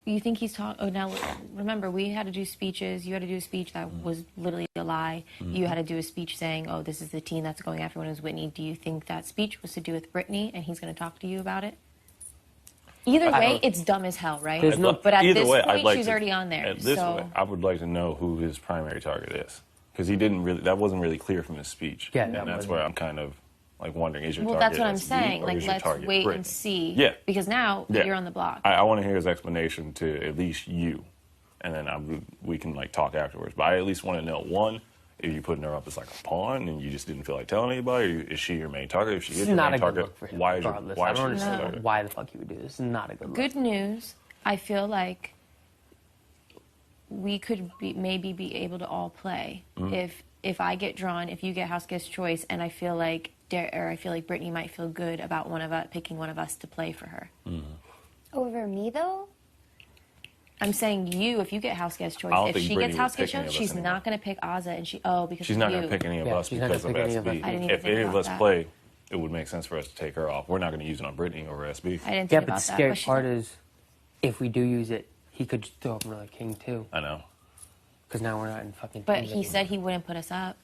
You think he's talking? Oh, now remember, we had to do speeches. You had to do a speech that was literally a lie. You had to do a speech saying, "Oh, this is the teen that's going after when it was Whitney." Do you think that speech was to do with Brittany, and he's going to talk to you about it? Either way, it's dumb as hell, right? But at this point, she's already on there. At this way, I would like to know who his primary target is, because he didn't really. That wasn't really clear from his speech. Yeah, and that's where I'm kind of like wondering, is your target? Well, that's what I'm SB, saying. or Like, is your let's target wait Brittany? and see. Yeah. Because now you're on the block. I want to hear his explanation to at least you, and then we can like talk afterwards. But I at least want to know, one, if you're putting her up as like a pawn and you just didn't feel like telling anybody, or is she your main target? If she is your main target, why is I don't understand why the fuck he would do this. It's not a good look. Good news. I feel like we could maybe be able to all play if I get drawn, if you get house guest choice, and I feel like Brittany might feel good about picking one of us to play for her. Over me though? I'm saying you, if you get house guest choice, if she gets house guest choice, she's not going to pick Azza, and because she's not going to pick any of us because of SB. If any of us play, it would make sense for us to take her off. We're not going to use it on Brittany over SB. I didn't think but about the scary part is, if we do use it, he could just throw up another king too. I know. Because now we're not in fucking. But he said he wouldn't put us up.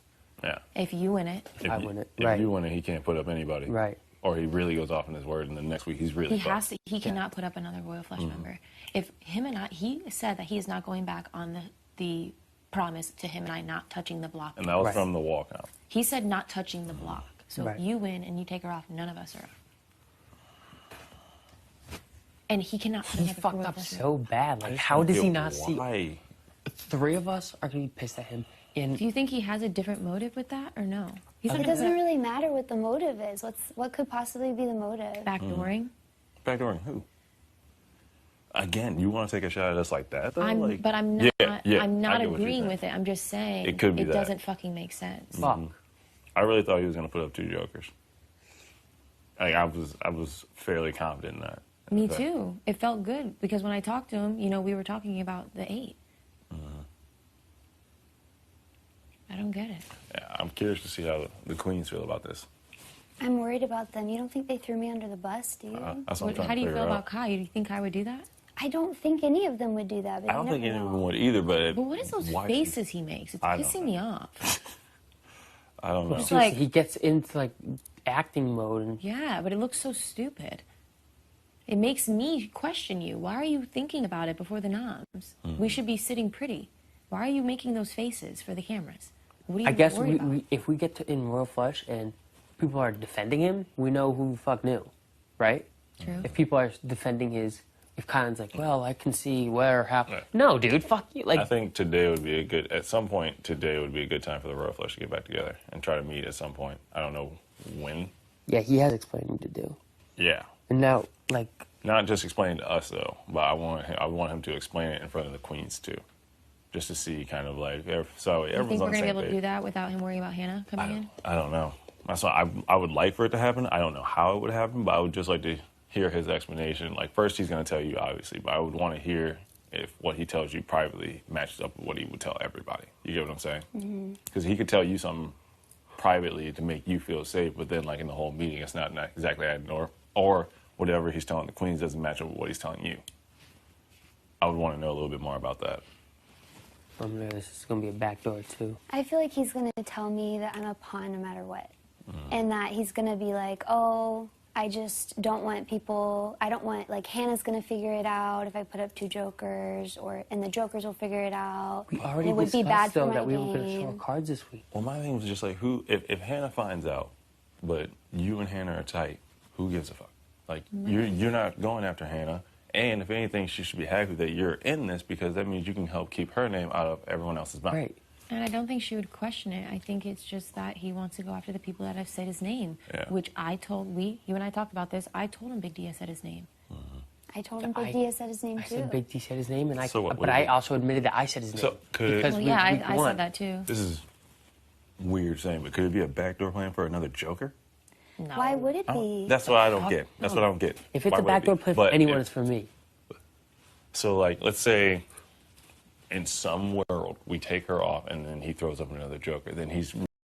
Yeah. If you win it. I win it. If you win it, he can't put up anybody. Right. Or he really goes off in his word, and then next week he's really. He cannot put up another Royal Flush member. If him and he said that he is not going back on the promise to him and I not touching the block. And that was from the walkout. He said not touching the block. So if you win and you take her off, none of us are up. And he cannot. He fucked up so bad. Like, how does he not see? Three of us are gonna be pissed at him. And do you think he has a different motive with that, or no? It doesn't really matter what the motive is. What could possibly be the motive? Backdooring. Backdooring who? Again, you want to take a shot at us like that, though? I'm not. I'm not agreeing with it. I'm just saying it could be that. Doesn't fucking make sense. Fuck. I really thought he was gonna put up 2 jokers. Like, I was fairly confident in that. Me too. It felt good because when I talked to him, we were talking about the 8. I don't get it. Yeah, I'm curious to see how the queens feel about this. I'm worried about them. You don't think they threw me under the bus, do you? How do you feel about Kai? Do you think Kai would do that? I don't think any of them would do that. But I don't think any of them would either, but what is those faces he makes? It's pissing me off. I don't know. It's like, he gets into like acting mode. And yeah, but it looks so stupid. It makes me question you. Why are you thinking about it before the noms? We should be sitting pretty. Why are you making those faces for the cameras? What are you if we get to in Royal Flush and people are defending him, we know who the fuck knew, right? True. If people are defending if Kylan's like, well, I can see where happened. No, dude, fuck you. Like, I think today would be at some point, today would be a good time for the Royal Flush to get back together and try to meet at some point. I don't know when. Yeah, he has explaining to do. Yeah. And now, like. Not just explain to us, though, but I want him to explain it in front of the queens, too. Just to see kind of like, so everyone's on the same page. You think we're going to be able to do that without him worrying about Hannah coming in? I don't know. That's why I would like for it to happen. I don't know how it would happen, but I would just like to hear his explanation. Like, first he's going to tell you, obviously, but I would want to hear if what he tells you privately matches up with what he would tell everybody. You get what I'm saying? Because he could tell you something privately to make you feel safe, but then, like, in the whole meeting, it's not exactly that, or whatever he's telling the queens doesn't match up with what he's telling you. I would want to know a little bit more about that. This is going to be a backdoor, too. I feel like he's going to tell me that I'm a pawn no matter what. And that he's going to be like, oh, I just don't want people, I don't want, like, Hannah's going to figure it out if I put up 2 jokers, and the jokers will figure it out. We already discussed, though, that we were going to show cards this week. Well, my thing was just like, if Hannah finds out, but you and Hannah are tight, who gives a fuck? Like, you're not going after Hannah. And if anything, she should be happy that you're in this because that means you can help keep her name out of everyone else's mouth. Right. And I don't think she would question it. I think it's just that he wants to go after the people that have said his name, which you and I talked about this. I told him Big D said his name. I told him Big D said his name, too. I said Big D said his name, and but I also admitted that I said his name. So could I said that, too. This is weird saying, but could it be a backdoor plan for another Joker? No. Why would it be? That's what I don't get. That's what I don't get. If it's a backdoor plan for anyone, it's for me. So, like, let's say in some world we take her off and then he throws up another Joker. Then he's